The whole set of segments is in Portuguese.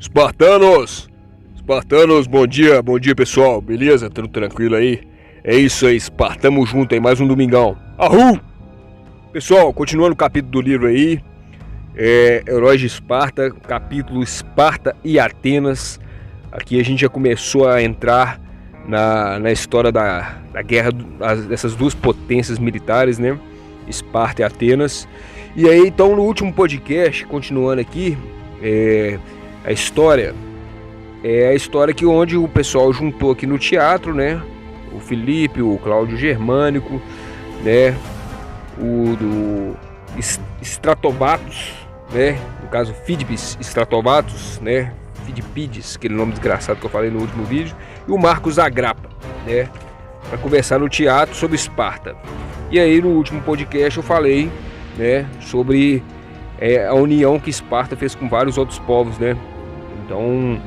Espartanos! Espartanos, bom dia pessoal, beleza? Tudo tranquilo aí? É isso aí, Espartamos junto aí, mais um domingão. Ahul! Pessoal, continuando o capítulo do livro aí, Heróis de Esparta, capítulo Esparta e Atenas. Aqui a gente já começou a entrar na história da guerra dessas duas potências militares, né? Esparta e Atenas. E aí, então, no último podcast, continuando aqui, a história que onde o pessoal juntou aqui no teatro, né? O Filipe, o Cláudio Germânico, né? O do Stratobatus, né? No caso, Fidipis Stratobatus, né? Fidipides, aquele nome desgraçado que eu falei no último vídeo, e o Marcos Agrapa, né? Para conversar no teatro sobre Esparta. E aí, no último podcast, eu falei, né? Sobre a união que Esparta fez com vários outros povos, né? Então,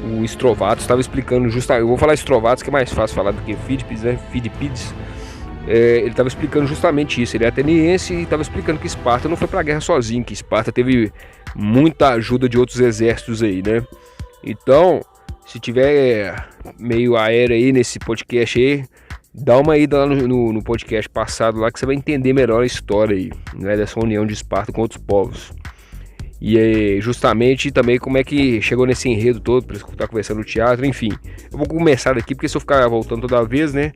o Strovatus estava explicando justamente, eu vou falar Strovatus que é mais fácil falar do que Fidipides, né? Fidipides, ele estava explicando justamente isso. Ele é ateniense e estava explicando que Esparta não foi para a guerra sozinho, que Esparta teve muita ajuda de outros exércitos aí, né? Então, se tiver meio aéreo aí nesse podcast aí, dá uma ida lá no podcast passado lá que você vai entender melhor a história aí, né, dessa união de Esparta com outros povos. E justamente também como é que chegou nesse enredo todo para estar conversando no teatro, enfim. Eu vou começar daqui porque se eu ficar voltando toda vez, né,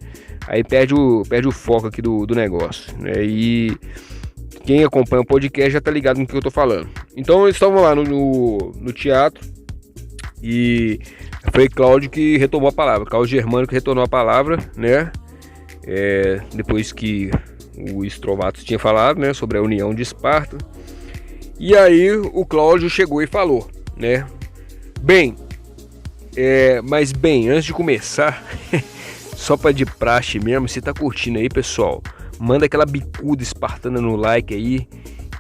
aí perde o foco aqui do negócio, né, e quem acompanha o podcast já tá ligado no que eu tô falando. Então eles estavam lá no teatro e foi Cláudio que retomou a palavra, Cláudio Germânico que retornou a palavra, né, depois que o Strovatus tinha falado, né, sobre a união de Esparta. E aí o Cláudio chegou e falou, né? Mas antes de começar, só para de praxe mesmo, se tá curtindo aí, pessoal, manda aquela bicuda espartana no like aí,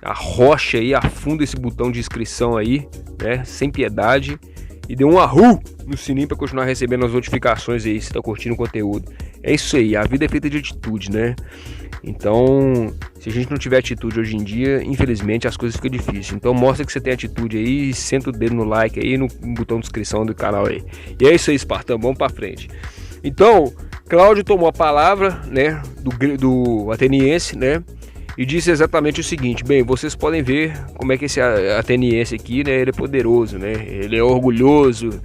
arrocha aí, afunda esse botão de inscrição aí, né? Sem piedade. E dê um arru no sininho para continuar recebendo as notificações aí, se tá curtindo o conteúdo. É isso aí, a vida é feita de atitude, né? Então, se a gente não tiver atitude hoje em dia, infelizmente as coisas ficam difíceis. Então mostra que você tem atitude aí e senta o dedo no like aí, no botão de inscrição do canal aí. E é isso aí, Espartano, vamos pra frente. Então, Cláudio tomou a palavra, né, do ateniense, né, e disse exatamente o seguinte: vocês podem ver como é que esse ateniense aqui, né, ele é poderoso, né, ele é orgulhoso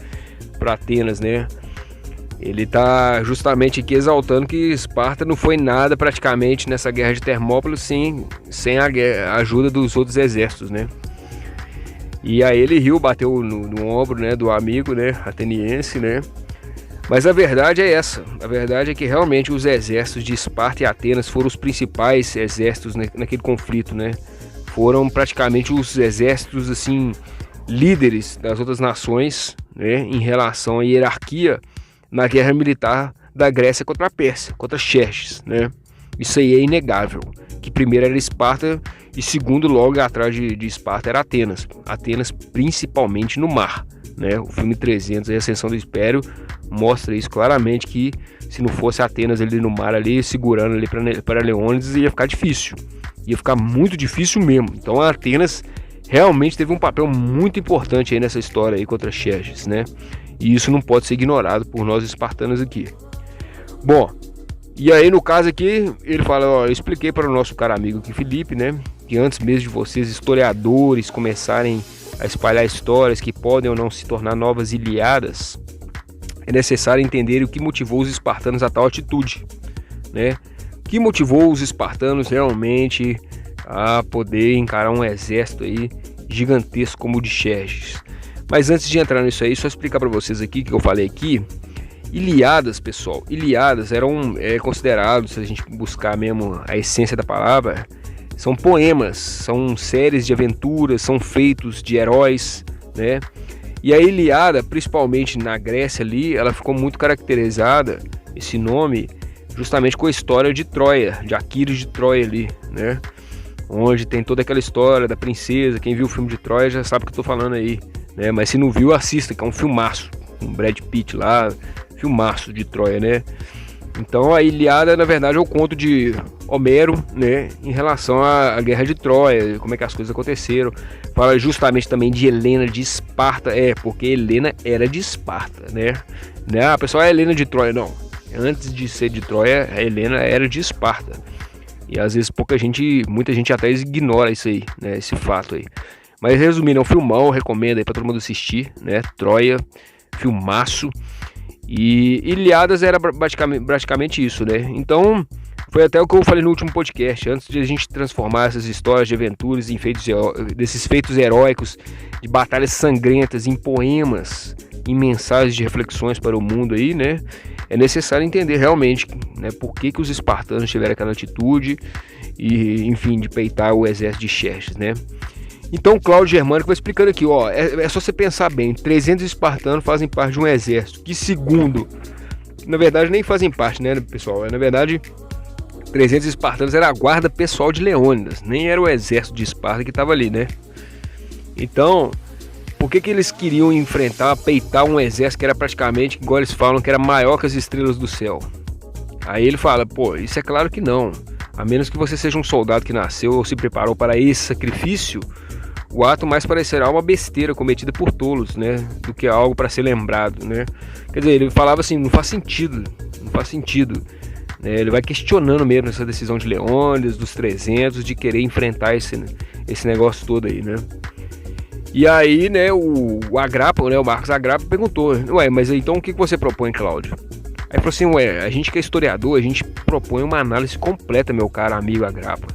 para Atenas, né. Ele está justamente aqui exaltando que Esparta não foi nada praticamente nessa guerra de Termópila sem a ajuda dos outros exércitos, né? E aí ele riu, bateu no ombro, né, do amigo, né, ateniense, né? Mas a verdade é essa. A verdade é que realmente os exércitos de Esparta e Atenas foram os principais exércitos naquele conflito, né? Foram praticamente os exércitos assim líderes das outras nações, né, em relação à hierarquia na guerra militar da Grécia contra a Pérsia, contra Xerxes, né? Isso aí é inegável, que primeiro era Esparta e segundo logo atrás de Esparta era Atenas. Atenas principalmente no mar, né? O filme 300, a Ascensão do Império, mostra isso claramente, que se não fosse Atenas ali no mar, ali segurando ali para Leônidas, ia ficar difícil. Ia ficar muito difícil mesmo. Então a Atenas realmente teve um papel muito importante aí nessa história aí contra Xerxes, né? E isso não pode ser ignorado por nós espartanos aqui. Bom, e aí no caso aqui, ele fala, eu expliquei para o nosso cara amigo aqui, Filipe, né, que antes mesmo de vocês, historiadores, começarem a espalhar histórias que podem ou não se tornar novas Ilíadas, é necessário entender o que motivou os espartanos a tal atitude, né? O que motivou os espartanos realmente a poder encarar um exército aí gigantesco como o de Xerxes. Mas antes de entrar nisso aí, só explicar para vocês aqui o que eu falei aqui. Ilíadas, pessoal, Ilíadas eram considerados, se a gente buscar mesmo a essência da palavra, são poemas, são séries de aventuras, são feitos de heróis, né? E a Ilíada, principalmente na Grécia ali, ela ficou muito caracterizada, esse nome, justamente com a história de Troia, de Aquiles de Troia ali, né? Onde tem toda aquela história da princesa. Quem viu o filme de Troia já sabe o que eu tô falando aí, né? Mas se não viu, assista, que é um filmaço, com Brad Pitt lá, filmaço de Troia, né? Então a Ilíada, na verdade, é o conto de Homero, né, em relação à Guerra de Troia, como é que as coisas aconteceram. Fala justamente também de Helena de Esparta, porque Helena era de Esparta, né? A pessoa é Helena de Troia, não. Antes de ser de Troia, a Helena era de Esparta. E às vezes muita gente até ignora isso aí, né, esse fato aí. Mas resumindo, é um filmão, recomendo aí pra todo mundo assistir, né? Troia, filmaço. E Ilíadas era praticamente isso, né? Então, foi até o que eu falei no último podcast. Antes de a gente transformar essas histórias de aventuras em desses feitos heróicos, de batalhas sangrentas, em poemas, em mensagens de reflexões para o mundo aí, né? É necessário entender realmente, né, por que os espartanos tiveram aquela atitude e, enfim, de peitar o exército de Xerxes, né? Então Cláudio Germânico vai explicando aqui, é só você pensar bem, 300 espartanos fazem parte de um exército, que segundo, na verdade nem fazem parte, né, pessoal, na verdade 300 espartanos era a guarda pessoal de Leônidas, nem era o exército de Esparta que estava ali, né. Então, por que eles queriam peitar um exército que era praticamente, igual eles falam, que era maior que as estrelas do céu? Aí ele fala, isso é claro que não, a menos que você seja um soldado que nasceu ou se preparou para esse sacrifício, o ato mais parecerá uma besteira cometida por tolos, né, do que algo para ser lembrado, né. Quer dizer, ele falava assim, não faz sentido, né? Ele vai questionando mesmo essa decisão de Leônidas, dos 300, de querer enfrentar esse negócio todo aí, né. E aí, né, o Agrapa, né, o Marcos Agrapa perguntou, mas então o que você propõe, Cláudio? Aí falou assim, a gente que é historiador, a gente propõe uma análise completa, meu caro amigo Agrapa.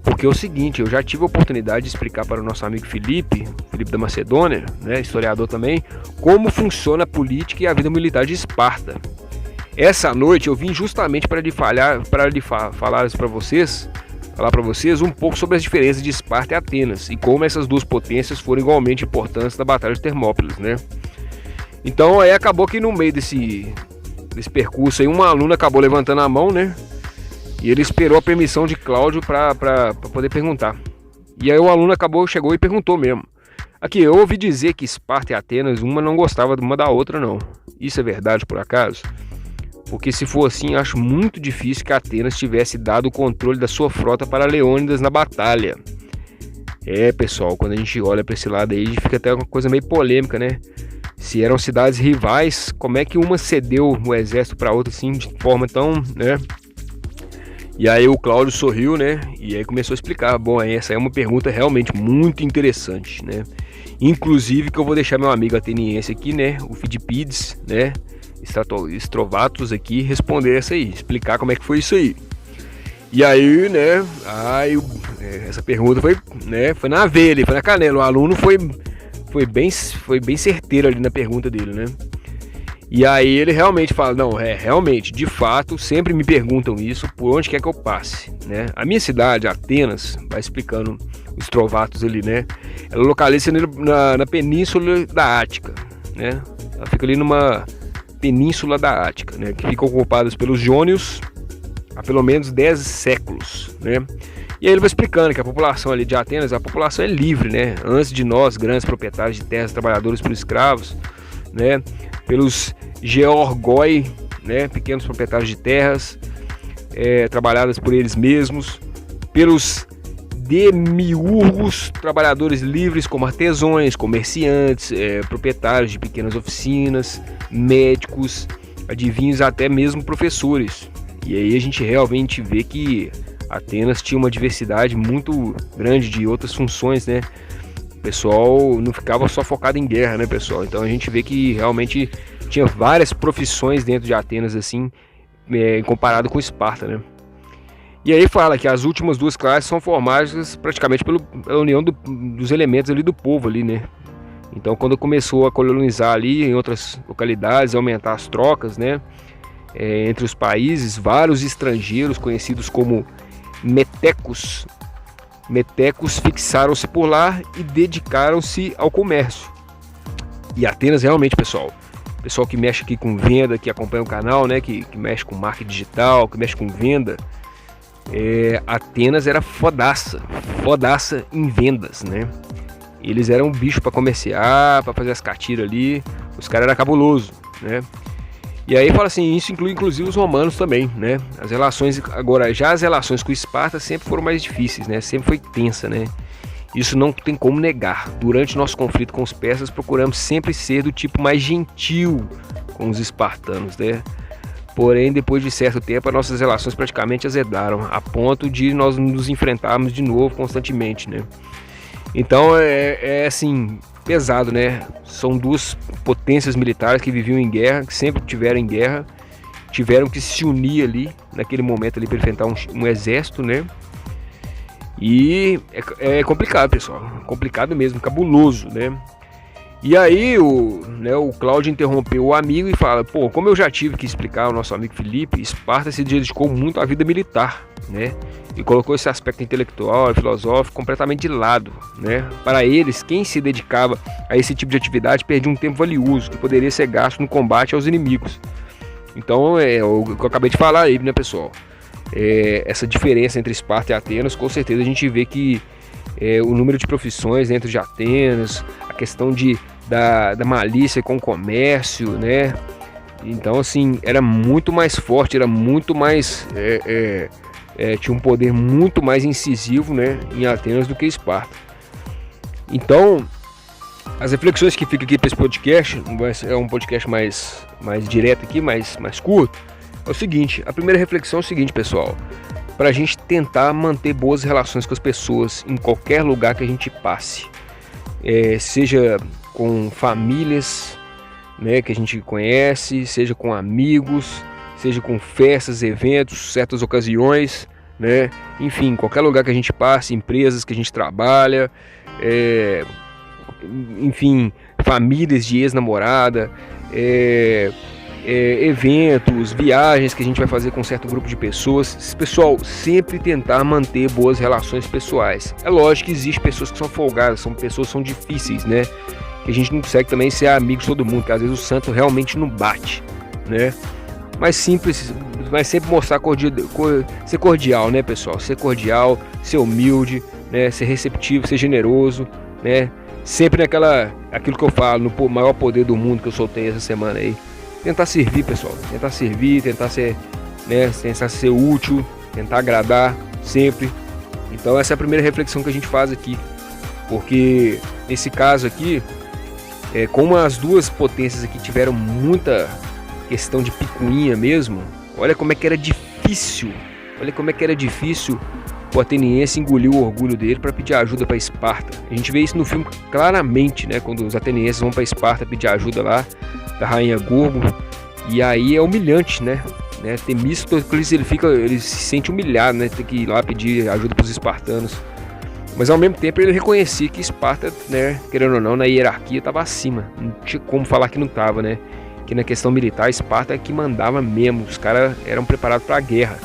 Porque é o seguinte, eu já tive a oportunidade de explicar para o nosso amigo Felipe da Macedônia, né, historiador também, como funciona a política e a vida militar de Esparta. Essa noite eu vim justamente para falar para vocês um pouco sobre as diferenças de Esparta e Atenas e como essas duas potências foram igualmente importantes na Batalha de Termópilas, né? Então aí acabou que no meio desse percurso aí, uma aluna acabou levantando a mão, né? E ele esperou a permissão de Cláudio para poder perguntar. E aí o aluno chegou e perguntou mesmo. Aqui, eu ouvi dizer que Esparta e Atenas, uma não gostava uma da outra, não. Isso é verdade, por acaso? Porque se for assim, acho muito difícil que Atenas tivesse dado o controle da sua frota para Leônidas na batalha. Pessoal, quando a gente olha para esse lado aí, fica até uma coisa meio polêmica, né? Se eram cidades rivais, como é que uma cedeu o exército para outra assim, de forma tão, né? E aí o Cláudio sorriu, né? E aí começou a explicar. Essa é uma pergunta realmente muito interessante, né? Inclusive que eu vou deixar meu amigo ateniense aqui, né? O Fidipides, né? Estrovatos aqui responder essa aí, explicar como é que foi isso aí. E aí, né? Essa pergunta foi na veia ali, foi na canela. O aluno foi bem certeiro ali na pergunta dele, né? E aí ele realmente fala, realmente, de fato, sempre me perguntam isso, por onde quer que eu passe, né? A minha cidade, Atenas, vai explicando os Trovatos ali, né? Ela localiza na península da Ática, né? Ela fica ali numa península da Ática, né? Que fica ocupada pelos jônios há pelo menos 10 séculos, né? E aí ele vai explicando que a população ali de Atenas, a população é livre, né? Antes de nós, grandes proprietários de terras, trabalhadores por escravos, né? Pelos georgoi, né, pequenos proprietários de terras, trabalhadas por eles mesmos, pelos demiurgos, trabalhadores livres como artesãos, comerciantes, proprietários de pequenas oficinas, médicos, adivinhos, até mesmo professores. E aí a gente realmente vê que Atenas tinha uma diversidade muito grande de outras funções, né? O pessoal não ficava só focado em guerra, né, pessoal? Então a gente vê que realmente tinha várias profissões dentro de Atenas, assim, comparado com Esparta, né? E aí fala que as últimas duas classes são formadas praticamente pela união dos elementos ali do povo ali, né? Então quando começou a colonizar ali em outras localidades, aumentar as trocas, né? Entre os países, vários estrangeiros conhecidos como metecos fixaram-se por lá e dedicaram-se ao comércio. E Atenas realmente, pessoal que mexe aqui com venda, que acompanha o canal, né, que mexe com marketing digital, que mexe com venda, Atenas era fodaça em vendas, né? Eles eram um bicho para comerciar, para fazer as catiras ali, os caras eram cabulosos, né? E aí fala assim, isso inclui inclusive os romanos também, né? As relações, agora, já as relações com Esparta sempre foram mais difíceis, né? Sempre foi tensa, né? Isso não tem como negar. Durante nosso conflito com os persas, procuramos sempre ser do tipo mais gentil com os espartanos, né? Porém, depois de certo tempo, as nossas relações praticamente azedaram, a ponto de nós nos enfrentarmos de novo constantemente, né? Então é assim, pesado, né? São duas potências militares que viviam em guerra, que sempre tiveram em guerra, tiveram que se unir ali, naquele momento ali, para enfrentar um exército, né? E é complicado, pessoal, complicado mesmo, cabuloso, né? E aí o Cláudio interrompeu o amigo e fala, pô, como eu já tive que explicar ao nosso amigo Felipe, Esparta se dedicou muito à vida militar, né? E colocou esse aspecto intelectual e filosófico completamente de lado, né? Para eles, quem se dedicava a esse tipo de atividade perdia um tempo valioso que poderia ser gasto no combate aos inimigos. Então é o que eu acabei de falar aí, né, pessoal? Essa diferença entre Esparta e Atenas, com certeza a gente vê que o número de profissões dentro de Atenas, a questão da malícia com o comércio, né? Então, assim, era muito mais forte, era muito mais... tinha um poder muito mais incisivo, né, em Atenas do que Esparta. Então, as reflexões que ficam aqui para esse podcast, é um podcast mais direto aqui, mais curto, é o seguinte, a primeira reflexão é o seguinte, pessoal, para a gente tentar manter boas relações com as pessoas em qualquer lugar que a gente passe, seja com famílias, né, que a gente conhece, seja com amigos, seja com festas, eventos, certas ocasiões, né, enfim, qualquer lugar que a gente passe, empresas que a gente trabalha, enfim, famílias de ex-namorada, eventos, viagens que a gente vai fazer com um certo grupo de pessoas. Pessoal, sempre tentar manter boas relações pessoais. É lógico que existem pessoas que são folgadas, são pessoas que são difíceis, né? Que a gente não consegue também ser amigo de todo mundo, que às vezes o santo realmente não bate, né? Mas sempre mostrar ser cordial, né, pessoal? Ser cordial, ser humilde, né? Ser receptivo, ser generoso, né? Sempre aquilo que eu falo, no maior poder do mundo que eu soltei essa semana aí. Tentar servir, pessoal, tentar ser, né, tentar ser útil, tentar agradar sempre. Então essa é a primeira reflexão que a gente faz aqui, porque nesse caso aqui, como as duas potências aqui tiveram muita questão de picuinha mesmo, olha como é que era difícil o ateniense engolir o orgulho dele para pedir ajuda para Esparta. A gente vê isso no filme claramente, né, quando os atenienses vão para Esparta pedir ajuda lá da rainha Gorgo, e aí é humilhante, né? Temístocles ele se sente humilhado, né? Ter que ir lá pedir ajuda para os espartanos, mas ao mesmo tempo ele reconhecia que Esparta, né, querendo ou não, na hierarquia estava acima, não tinha como falar que não estava, né? Que na questão militar Esparta é que mandava mesmo, os caras eram preparados para a guerra,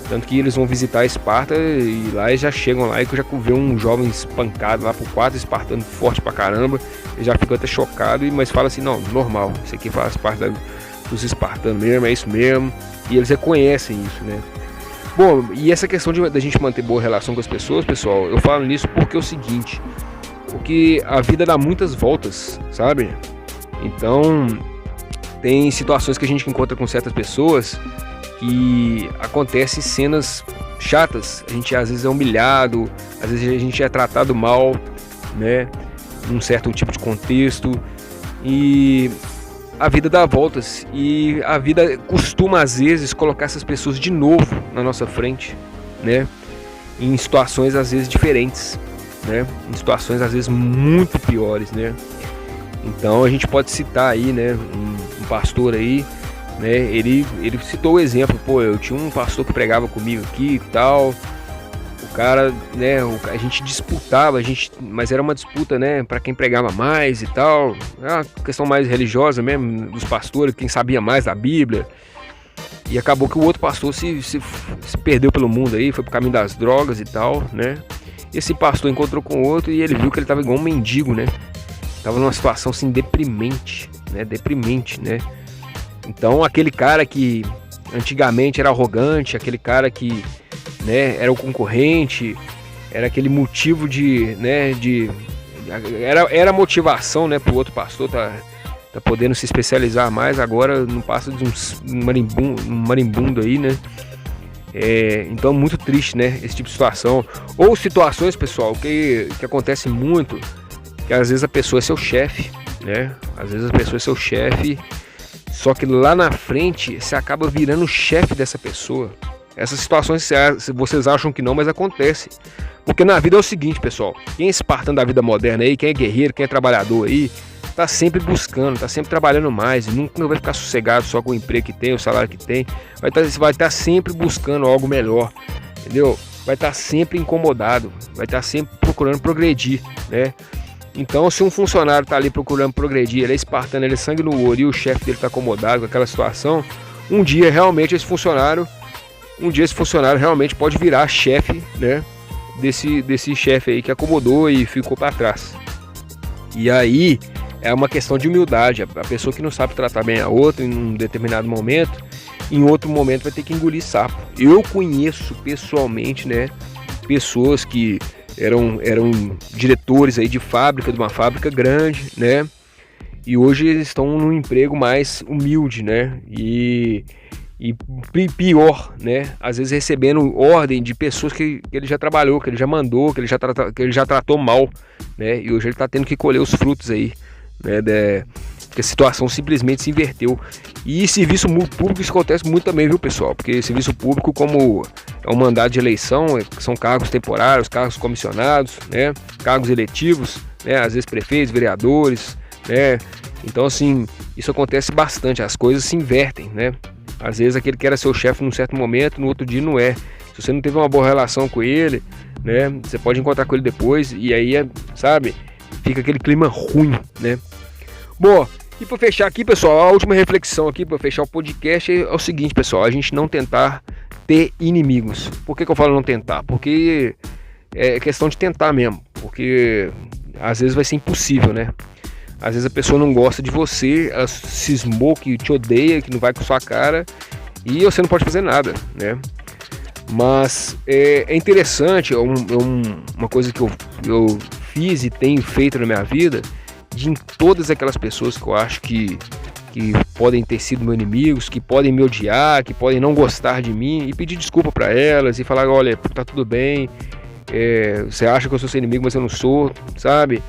tanto que eles vão visitar Esparta e lá eles já chegam lá e já vê um jovem espancado lá por 4 espartanos forte pra caramba, eles já ficam até chocados, mas fala assim, não, normal, isso aqui faz parte dos espartanos mesmo, é isso mesmo, e eles reconhecem isso, né? Bom, e essa questão da gente manter boa relação com as pessoas, pessoal, eu falo nisso porque é o seguinte, porque a vida dá muitas voltas, sabe? Então, tem situações que a gente encontra com certas pessoas que acontecem cenas chatas, a gente às vezes é humilhado, às vezes a gente é tratado mal, né, num certo tipo de contexto, e a vida dá voltas, e a vida costuma às vezes colocar essas pessoas de novo na nossa frente, né, em situações às vezes diferentes, né, em situações às vezes muito piores, né. Então a gente pode citar aí, né, um pastor aí, né, ele citou o exemplo, pô, eu tinha um pastor que pregava comigo aqui e tal, o cara, né, a gente disputava, mas era uma disputa, né, para quem pregava mais e tal, é uma questão mais religiosa mesmo, dos pastores, quem sabia mais da Bíblia, e acabou que o outro pastor se perdeu pelo mundo aí, foi pro caminho das drogas e tal, né, esse pastor encontrou com o outro e ele viu que ele tava igual um mendigo, né, tava numa situação assim deprimente, né, então aquele cara que antigamente era arrogante, aquele cara que, né, era o concorrente, era aquele motivo de, né, era motivação, né, pro outro pastor tá tá podendo se especializar mais, agora não passa de um marimbundo aí, né? Então é muito triste, né, esse tipo de situação. Ou situações, pessoal, que acontece muito, que às vezes a pessoa é seu chefe, né? Às vezes a pessoa é seu chefe, só que lá na frente você acaba virando o chefe dessa pessoa. Essas situações vocês acham que não, mas acontece. Porque na vida é o seguinte, pessoal, quem é espartano da vida moderna aí, quem é guerreiro, quem é trabalhador aí, tá sempre buscando, tá sempre trabalhando mais, nunca vai ficar sossegado só com o emprego que tem, o salário que tem, vai estar sempre buscando algo melhor, entendeu? Vai estar sempre incomodado, vai estar sempre procurando progredir, né? Então, se um funcionário tá ali procurando progredir, ele é espartano, ele é sangue no olho e o chefe dele tá acomodado com aquela situação, um dia esse funcionário realmente pode virar chefe, né? Desse chefe aí que acomodou e ficou para trás. E aí é uma questão de humildade. A pessoa que não sabe tratar bem a outra em um determinado momento, em outro momento vai ter que engolir sapo. Eu conheço pessoalmente, né, pessoas que eram diretores aí de uma fábrica grande, né, e hoje eles estão num emprego mais humilde, né, e pior, né, às vezes recebendo ordem de pessoas que ele já trabalhou, que ele já mandou, que ele já tratou mal, né, e hoje ele está tendo que colher os frutos aí, né, que a situação simplesmente se inverteu. E serviço público isso acontece muito também, viu, pessoal? Porque serviço público, como é um mandato de eleição, são cargos temporários, cargos comissionados, né, cargos eletivos, né, às vezes prefeitos, vereadores, né. Então, assim, isso acontece bastante, as coisas se invertem, né. Às vezes aquele que era seu chefe num certo momento, no outro dia não é. Se você não teve uma boa relação com ele, né, você pode encontrar com ele depois e aí, sabe, fica aquele clima ruim, né. Bom, e para fechar aqui, pessoal, a última reflexão aqui para fechar o podcast é o seguinte, pessoal, a gente não tentar ter inimigos. Por que eu falo não tentar? Porque é questão de tentar mesmo, porque às vezes vai ser impossível, né? Às vezes a pessoa não gosta de você, ela cismou que te odeia, que não vai com sua cara e você não pode fazer nada, né? Mas é interessante, uma coisa que eu fiz e tenho feito na minha vida, de em todas aquelas pessoas que eu acho que podem ter sido meus inimigos, que podem me odiar, que podem não gostar de mim, e pedir desculpa para elas e falar, olha, tá tudo bem, você acha que eu sou seu inimigo, mas eu não sou, sabe?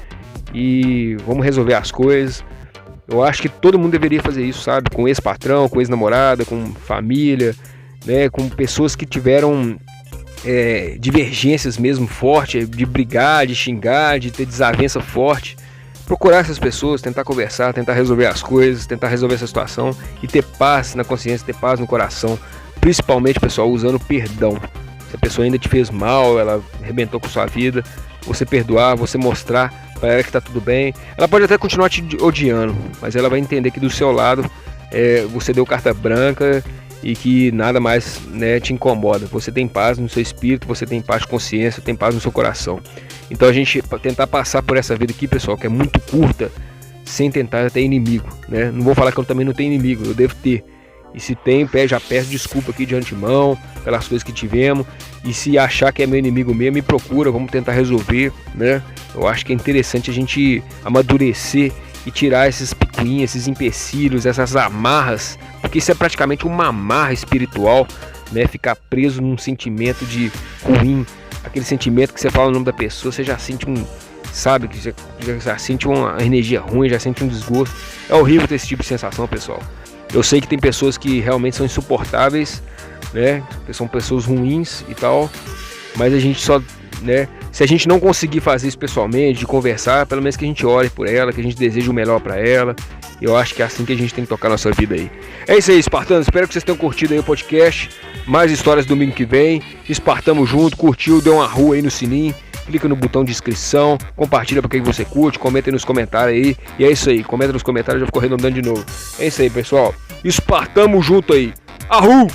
E vamos resolver as coisas. Eu acho que todo mundo deveria fazer isso, sabe? Com ex-patrão, com ex-namorada, com família, né? Com pessoas que tiveram divergências mesmo fortes, de brigar, de xingar, de ter desavença forte. Procurar essas pessoas, tentar conversar, tentar resolver as coisas, tentar resolver essa situação e ter paz na consciência, ter paz no coração. Principalmente, pessoal, usando perdão. Se a pessoa ainda te fez mal, ela arrebentou com sua vida, você perdoar, você mostrar para ela que tá tudo bem. Ela pode até continuar te odiando, mas ela vai entender que do seu lado você deu carta branca e que nada mais, né, te incomoda. Você tem paz no seu espírito, você tem paz de consciência, tem paz no seu coração. Então a gente tentar passar por essa vida aqui, pessoal, que é muito curta, sem tentar ter inimigo, né? Não vou falar que eu também não tenho inimigo, eu devo ter. E se tem, já peço desculpa aqui de antemão pelas coisas que tivemos. E se achar que é meu inimigo mesmo, me procura, vamos tentar resolver, né? Eu acho que é interessante a gente amadurecer e tirar esses picuinhas, esses empecilhos, essas amarras, porque isso é praticamente uma amarra espiritual, né? Ficar preso num sentimento de ruim, aquele sentimento que você fala o nome da pessoa, você já sente sabe, que já sente uma energia ruim, já sente um desgosto. É horrível ter esse tipo de sensação, pessoal. Eu sei que tem pessoas que realmente são insuportáveis, né? São pessoas ruins e tal, mas a gente só, né? Se a gente não conseguir fazer isso pessoalmente, de conversar, pelo menos que a gente ore por ela, que a gente deseje o melhor para ela. Eu acho que é assim que a gente tem que tocar a nossa vida aí. É isso aí, espartanos. Espero que vocês tenham curtido aí o podcast. Mais histórias domingo que vem. Espartamos junto, curtiu, deu uma rua aí no sininho. Clica no botão de inscrição, compartilha para quem você curte, comenta aí nos comentários aí. E é isso aí, comenta nos comentários, eu já fico arredondando de novo. É isso aí, pessoal. Espartamos junto aí. Arru!